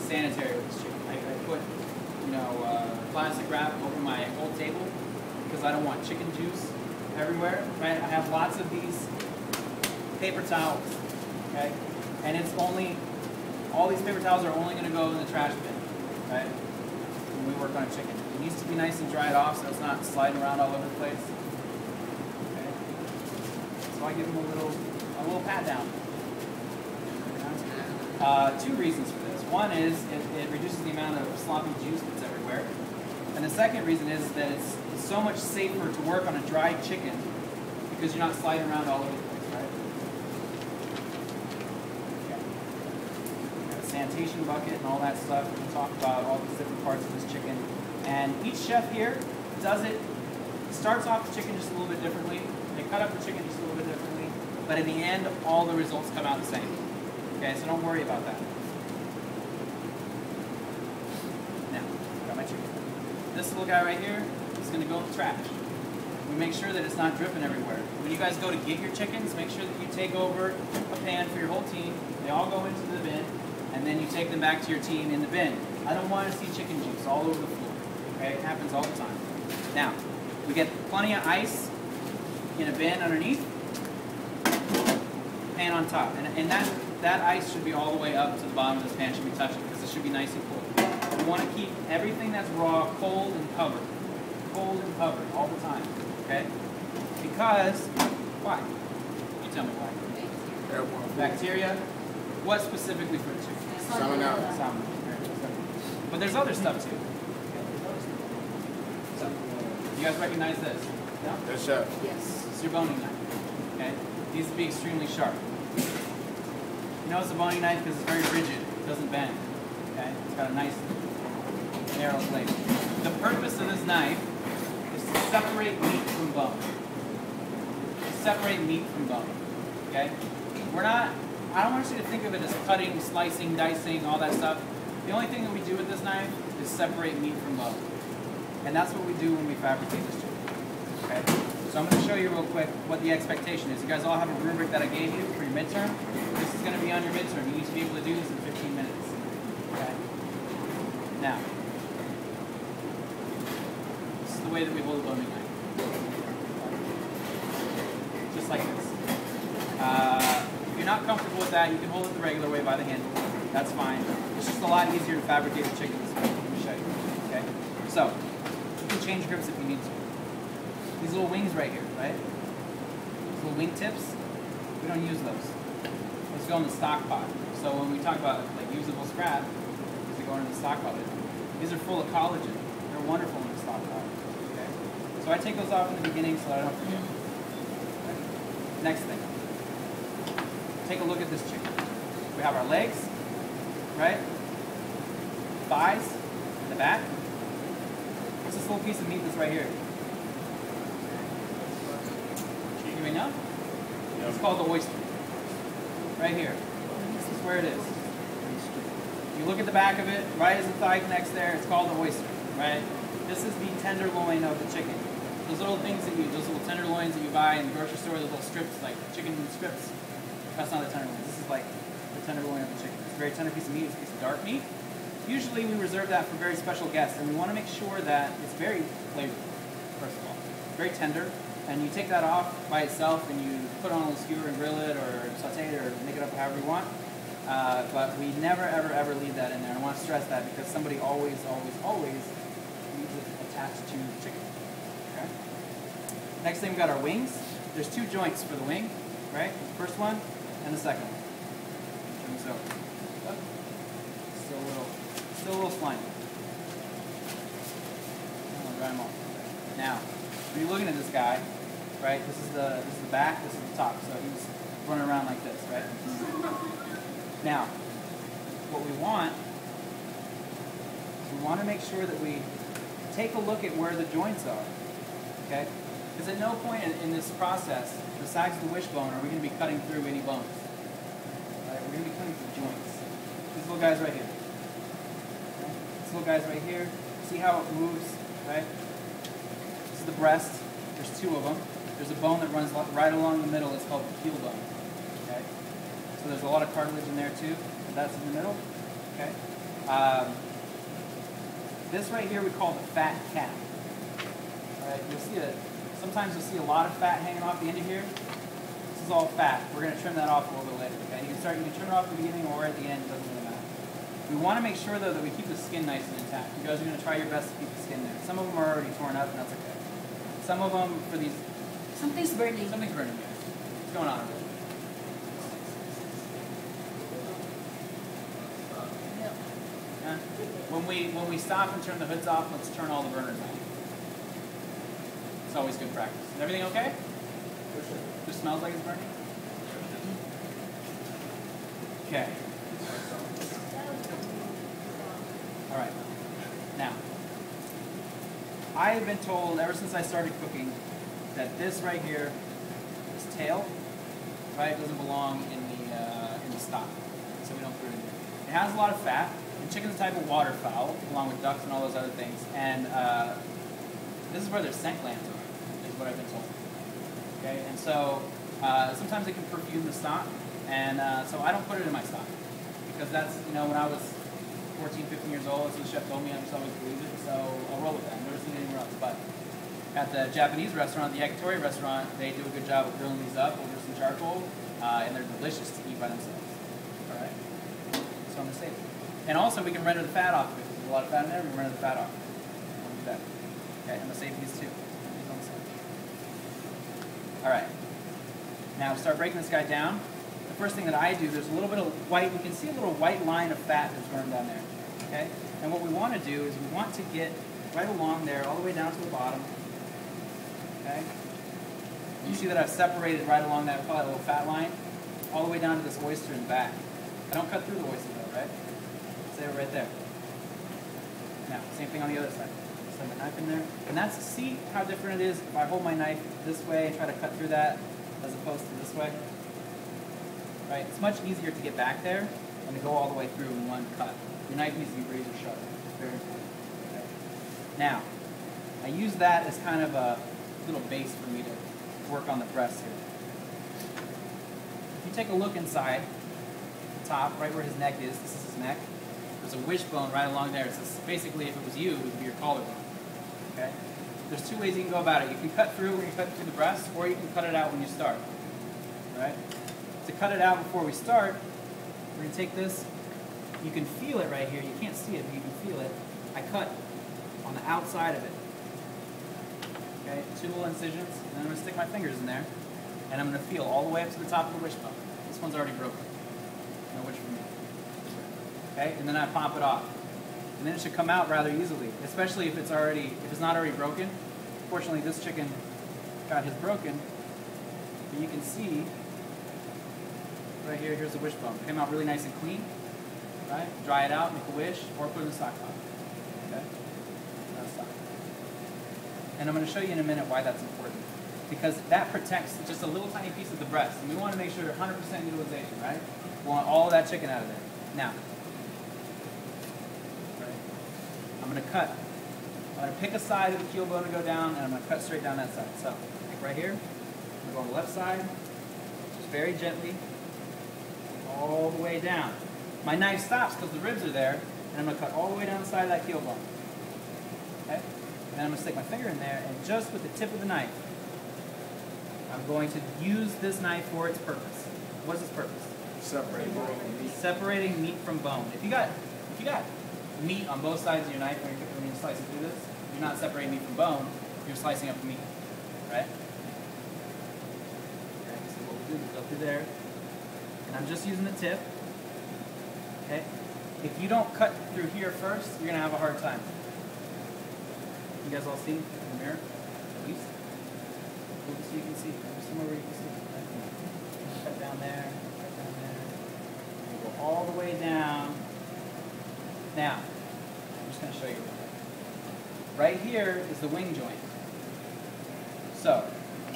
sanitary with this chicken. I put, plastic wrap over my whole table because I don't want chicken juice everywhere. Right? I have lots of these paper towels. Okay, and it's only all these paper towels are only going to go in the trash bin. Right? When we work on a chicken, it needs to be nice and dried off so it's not sliding around all over the place. Okay, so I give them a little pat down. Two reasons for this. One is it reduces the amount of sloppy juice that's everywhere. And the second reason is that it's so much safer to work on a dried chicken because you're not sliding around all over the place, right? Okay. Got a sanitation bucket and all that stuff. We'll talk about all these different parts of this chicken. And each chef here starts off the chicken just a little bit differently. They cut up the chicken just a little bit differently. But in the end, all the results come out the same. Okay, so don't worry about that. Now, got my chicken. This little guy right here is going to go in the trash. We make sure that it's not dripping everywhere. When you guys go to get your chickens, make sure that you take over a pan for your whole team. They all go into the bin, and then you take them back to your team in the bin. I don't want to see chicken juice all over the floor. Okay, it happens all the time. Now, we get plenty of ice in a bin underneath, pan on top, and that ice should be all the way up to the bottom of this pan, should be touching, because it should be nice and cold. We want to keep everything that's raw cold and covered all the time, okay? Because, why? You tell me why. Bacteria. What specifically for the chicken? Salmonella. Salmonella. But there's other stuff too. So, you guys recognize this? No? Yes, chef. Yes. It's your boning knife. Okay? It needs to be extremely sharp. You know it's a boning knife because it's very rigid. It doesn't bend. Okay? It's got a nice narrow blade. The purpose of this knife is to separate meat from bone. Separate meat from bone. Okay? I don't want you to think of it as cutting, slicing, dicing, all that stuff. The only thing that we do with this knife is separate meat from bone. And that's what we do when we fabricate this chicken. Okay? So I'm going to show you real quick what the expectation is. You guys all have a rubric that I gave you for your midterm. This is going to be on your midterm. You need to be able to do this in 15 minutes. Okay? Now, this is the way that we hold a boning knife. Just like this. If you're not comfortable with that, you can hold it the regular way by the handle. That's fine. It's just a lot easier to fabricate a chicken this way. Let me show you. Okay? So, you can change grips if you need to. These little wings right here, right? These little wing tips, we don't use those. Those go in the stock pot. So when we talk about like usable scrap, these are going in the stock pot. These are full of collagen. They're wonderful in the stock pot. Okay? So I take those off in the beginning so that I don't forget. Okay? Next thing. Take a look at this chicken. We have our legs, right? Thighs, in the back. What's this little piece of meat that's right here? You may know? It's called the oyster. Right here. This is where it is. You look at the back of it, right as the thigh connects there, it's called the oyster, right? This is the tenderloin of the chicken. Those little tenderloins that you buy in the grocery store, those little strips, like chicken strips, that's not a tenderloin. This is like the tenderloin of the chicken. It's a very tender piece of meat. It's a piece of dark meat. Usually we reserve that for very special guests, and we want to make sure that it's very flavorful, first of all. Very tender. And you take that off by itself and you put it on a skewer and grill it or saute it or make it up however you want. But we never, ever, ever leave that in there. I want to stress that because somebody always leaves it attached to the chicken. Okay? Next thing, we've got our wings. There's two joints for the wing, right? The first one and the second one. Turn this over. Still a little slimy. I'll dry them off. Now, when you're looking at this guy, right? This is the back, this is the top. So he's running around like this, right? Now, what we want is we want to make sure that we take a look at where the joints are, okay? Because at no point in this process, besides the wishbone, are we going to be cutting through any bones. Right? We're going to be cutting through joints. These little guys right here. Okay? These little guys right here. See how it moves, right? This is the breast. There's two of them. There's a bone that runs right along the middle. It's called the keel bone. Okay? So there's a lot of cartilage in there too. But that's in the middle. Okay? This right here we call the fat cap. All right, sometimes you'll see a lot of fat hanging off the end of here. This is all fat. We're going to trim that off a little bit later. Okay, you can trim it off at the beginning or at the end. It doesn't really matter. We want to make sure though that we keep the skin nice and intact. You guys are going to try your best to keep the skin there. Some of them are already torn up, and that's okay. Some of them for these. Something's burning. Something's burning, guys. What's going on over there? Yeah. When we stop and turn the hoods off, let's turn all the burners on. It's always good practice. Is everything okay? Just smells like it's burning? Okay. All right. Now, I have been told ever since I started cooking that this right here, this tail, right, doesn't belong in the stock, so we don't put it in there. It has a lot of fat, and chicken's a type of waterfowl, along with ducks and all those other things, and this is where their scent glands are, is what I've been told. Okay, and so sometimes it can perfume the stock, and so I don't put it in my stock, because that's, when I was 14, 15 years old, that's what the chef told me. I just always believed it, so I'll roll with that. I've never seen it anywhere else. But at the Japanese restaurant, the Yakitori restaurant, they do a good job of grilling these up over some charcoal, and they're delicious to eat by themselves. All right? So I'm going to save it. And also, we can render the fat off of it. There's a lot of fat in there, we can render the fat off. I'll do that. Okay, I'm going to save these too. These on the side. All right. Now, start breaking this guy down. The first thing that I do, there's a little bit of white, you can see a little white line of fat that's burned down there, okay? And what we want to do is we want to get right along there, all the way down to the bottom, okay? You see that I've separated right along that little fat line, all the way down to this oyster in the back. I don't cut through the oyster though, right? Save it right there. Now, same thing on the other side. Slide my knife in there, and see how different it is if I hold my knife this way and try to cut through that, as opposed to this way? Right? It's much easier to get back there than to go all the way through in one cut. Your knife needs to be razor sharp. Very important. Okay. Now, I use that as kind of a little base for me to work on the breast here. If you take a look inside, the top, right where his neck is, this is his neck, there's a wishbone right along there. It's basically, if it was you, it would be your collarbone. Okay? There's two ways you can go about it. You can cut through when you cut through the breast, or you can cut it out when you start. Right? To cut it out before we start, we're going to take this. You can feel it right here. You can't see it, but you can feel it. I cut on the outside of it. Okay, 2 little incisions, and then I'm going to stick my fingers in there, and I'm going to feel all the way up to the top of the wishbone. This one's already broken. No wish for me. Okay, and then I pop it off. And then it should come out rather easily, especially if it's not already broken. Fortunately, this chicken got his broken, but you can see right here, here's the wishbone. It came out really nice and clean. Right? Dry it out, make a wish, or put it in a stock pot. Okay? That's stock. And I'm going to show you in a minute why that's important. Because that protects just a little tiny piece of the breast. And we want to make sure 100% utilization, right? We want all of that chicken out of there. Now, right, I'm going to cut. I'm going to pick a side of the keel bone to go down, and I'm going to cut straight down that side. So, like right here, I'm going to go on the left side, just very gently, all the way down. My knife stops because the ribs are there, and I'm going to cut all the way down the side of that keel bone. Okay? And then I'm going to stick my finger in there, and just with the tip of the knife, I'm going to use this knife for its purpose. What's its purpose? Separating meat from bone. If you got meat on both sides of your knife when you're slicing through this, you're not separating meat from bone, you're slicing up the meat. Right? Okay, so what we'll do is go through there, and I'm just using the tip. Okay? If you don't cut through here first, you're going to have a hard time. You guys all see in the mirror? At least? So you can see. There's somewhere where you can see. Right? Cut down there. Cut down there. You go all the way down. Now, I'm just going to show you. Right here is the wing joint. So,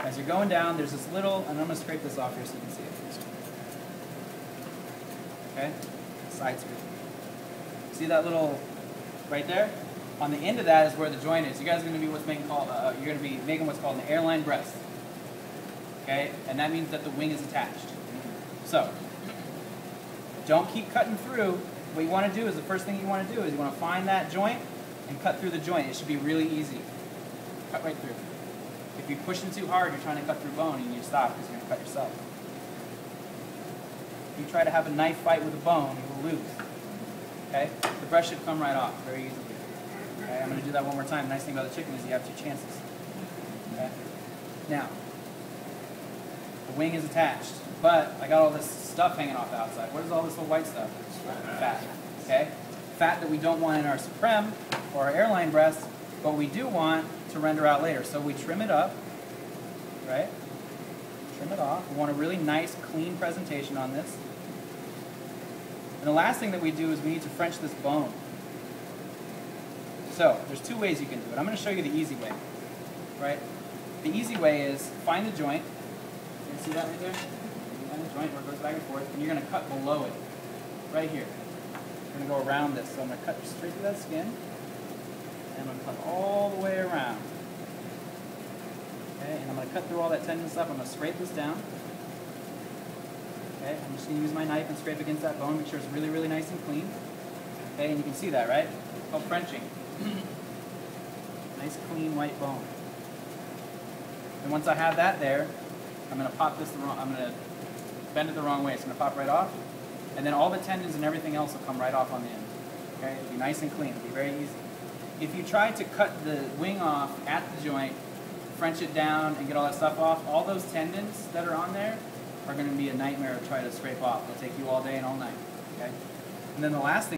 as you're going down, there's this little, and I'm going to scrape this off here so you can see it. Okay? Side scrape. See that little right there? On the end of that is where the joint is. You guys are going to be you're going to be making what's called an airline breast. Okay? And that means that the wing is attached. So, don't keep cutting through what you want to do is, the first thing you want to do is you want to find that joint and cut through the joint. It should be really easy. Cut right through. If you're pushing too hard, you're trying to cut through bone, and you need to stop because you're going to cut yourself. If you try to have a knife fight with a bone, you will lose. Okay? The breast should come right off very easily. Okay? I'm going to do that one more time. The nice thing about the chicken is you have 2 chances. Okay? Now, the wing is attached, but I got all this stuff hanging off the outside. What is all this little white stuff? Fat. Okay? Fat that we don't want in our supreme or our airline breast, but we do want to render out later. So we trim it up, right? Trim it off. We want a really nice, clean presentation on this. And the last thing that we do is we need to French this bone. So there's 2 ways you can do it. I'm going to show you the easy way, right? The easy way is find the joint. You can see that right there? Find the joint where it goes back and forth, and you're going to cut below it, right here. You're going to go around this. So I'm going to cut straight through that skin, and I'm going to cut all the way around. Okay, and I'm going to cut through all that tendon stuff. I'm going to scrape this down. Okay, I'm just going to use my knife and scrape against that bone, make sure it's really, really nice and clean. Okay, and you can see that, right? It's called Frenching. Nice, clean, white bone. And once I have that there, I'm going to pop this I'm going to bend it the wrong way. It's going to pop right off. And then all the tendons and everything else will come right off on the end. Okay, it'll be nice and clean. It'll be very easy. If you try to cut the wing off at the joint, French it down and get all that stuff off, all those tendons that are on there are going to be a nightmare to try to scrape off. It'll take you all day and all night. Okay? And then the last thing